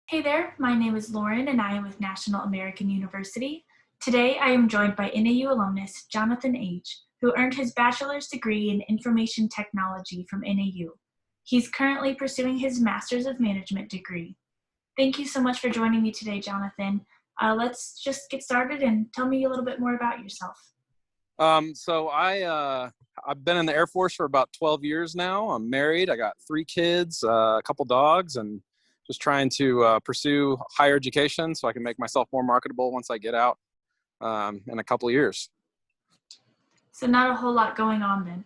Hey there, my name is Lauren and I am with National American University. Today I am joined by NAU alumnus Jonathan H., who earned his bachelor's degree in information technology from NAU. He's currently pursuing his master's of management degree. Thank you so much for joining me today, Jonathan. Let's just get started and tell me a little bit more about yourself. I've been in the Air Force for about 12 years now. I'm married. I got 3 kids, a couple dogs, and just trying to pursue higher education so I can make myself more marketable once I get out in a couple of years. So not a whole lot going on then.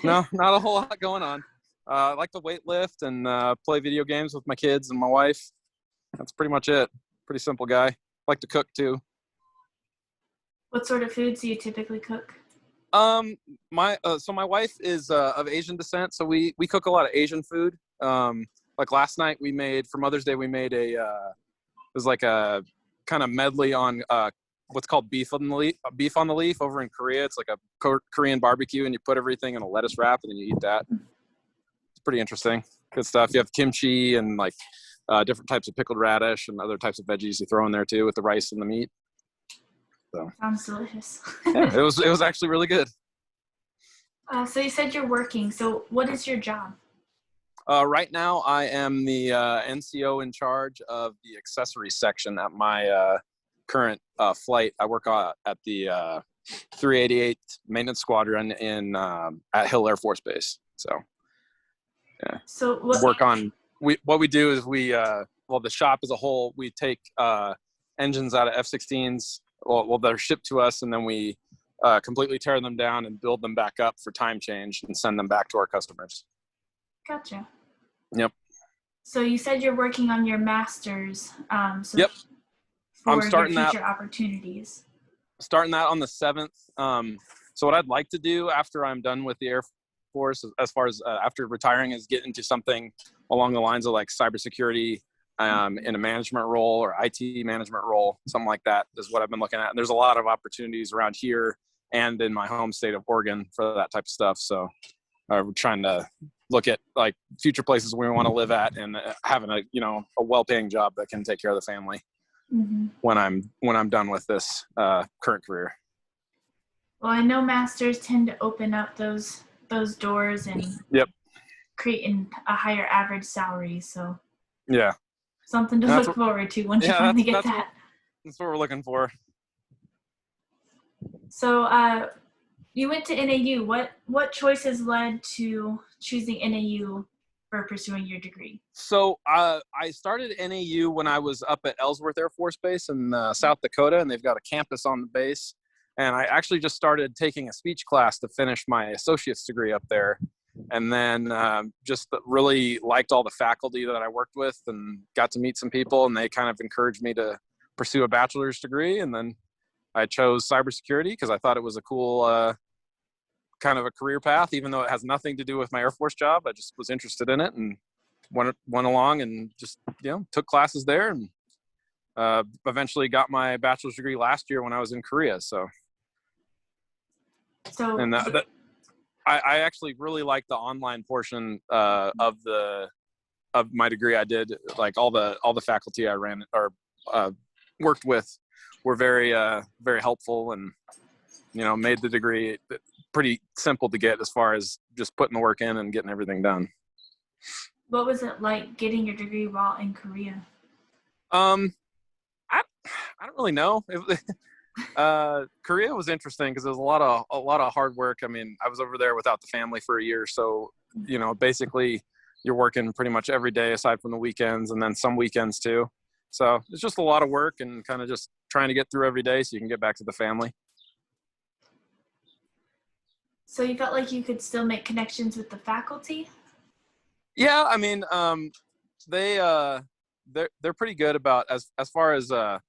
No, not a whole lot going on. I like to weight lift and play video games with my kids and my wife. That's pretty much it. Pretty simple guy. Like to cook too. What sort of foods do you typically cook? My wife is of Asian descent, so we cook a lot of Asian food. Like last night we made, for Mother's Day, we made it was like a kind of medley on what's called beef on the leaf over in Korea. It's like a Korean barbecue, and you put everything in a lettuce wrap and then you eat that. It's pretty interesting. Good stuff. You have kimchi and like different types of pickled radish and other types of veggies you throw in there too with the rice and the meat. So Sounds delicious. yeah, it was actually really good. So you said you're working. So what is your job? Right now, I am the NCO in charge of the accessories section at my current flight. I work at the 388th Maintenance Squadron at Hill Air Force Base. So, yeah. So what we do is the shop as a whole, we take engines out of F-16s. Well, they're shipped to us, and then we completely tear them down and build them back up for time change and send them back to our customers. Gotcha. Yep. So you said you're working on your master's. Yep. For I'm starting your future opportunities. Starting that on the 7th. So what I'd like to do after I'm done with the Air Force, as far as after retiring, is get into something along the lines of like cybersecurity in a management role or IT management role, something like that is what I've been looking at. And there's a lot of opportunities around here and in my home state of Oregon for that type of stuff. So we're trying to look at like future places we want to live at and having a well-paying job that can take care of the family when I'm done with this current career. Well, I know masters tend to open up those doors and creating a higher average salary. So yeah, something to look forward to once you finally get that. That's what we're looking for. So you went to NAU. What choices led to choosing NAU for pursuing your degree? So I started NAU when I was up at Ellsworth Air Force Base in South Dakota, and they've got a campus on the base. And I actually just started taking a speech class to finish my associate's degree up there. And then just really liked all the faculty that I worked with and got to meet some people, and they kind of encouraged me to pursue a bachelor's degree. And then I chose cybersecurity because I thought it was a cool kind of a career path, even though it has nothing to do with my Air Force job. I just was interested in it and went along and just, took classes there and eventually got my bachelor's degree last year when I was in Korea. I actually really like the online portion of my degree. I did like all the faculty I ran or worked with were very very helpful and made the degree pretty simple to get as far as just putting the work in and getting everything done. What was it like getting your degree while in Korea? I don't really know. Korea was interesting because there was a lot of hard work. I mean, I was over there without the family for a year, so basically you're working pretty much every day aside from the weekends, and then some weekends too. So it's just a lot of work and kind of just trying to get through every day so you can get back to the family. So you felt like you could still make connections with the faculty? Yeah, I mean, they're pretty good about as far as even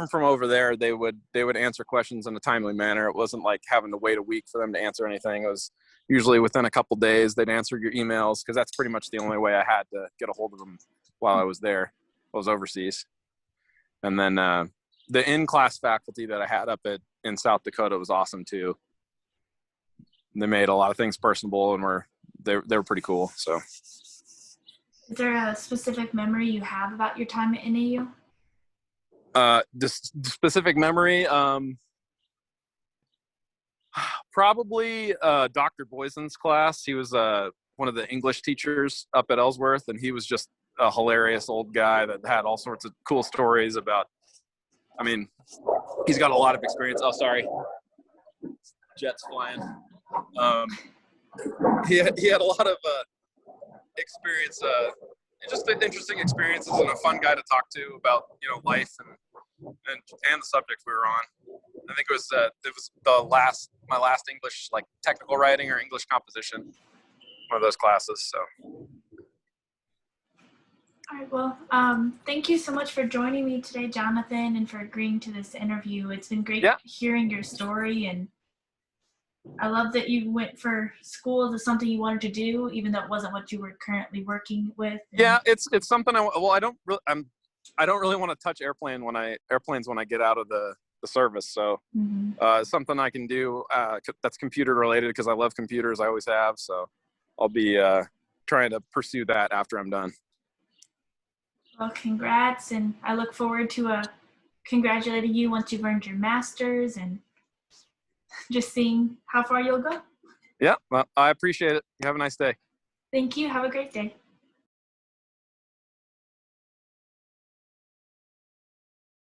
from over there, they would answer questions in a timely manner. It wasn't like having to wait a week for them to answer anything. It was usually within a couple days they'd answer your emails, because that's pretty much the only way I had to get a hold of them while I was there. I was overseas. And then the in-class faculty that I had up in South Dakota was awesome too. They made a lot of things personable and they were pretty cool. So Is there a specific memory you have about your time at NAU? This specific memory, probably Dr. Boysen's class. He was one of the English teachers up at Ellsworth, and he was just a hilarious old guy that had all sorts of cool stories about, I mean, he's got a lot of experience. Oh, sorry. Jets flying. He had a lot of experience, just interesting experiences, and a fun guy to talk to about, life and the subject we were on. I think it was my last English, like technical writing or English composition, one of those classes. So. All right, well, thank you so much for joining me today, Jonathan, and for agreeing to this interview. It's been great hearing your story, and I love that you went for school to something you wanted to do, even though it wasn't what you were currently working with. Yeah, it's something I don't really want to touch airplanes when I get out of the service. So something I can do that's computer related, because I love computers. I always have. So I'll be trying to pursue that after I'm done. Well, congrats, and I look forward to congratulating you once you've earned your master's and just seeing how far you'll go. Yeah, well, I appreciate it. You have a nice day. Thank you. Have a great day.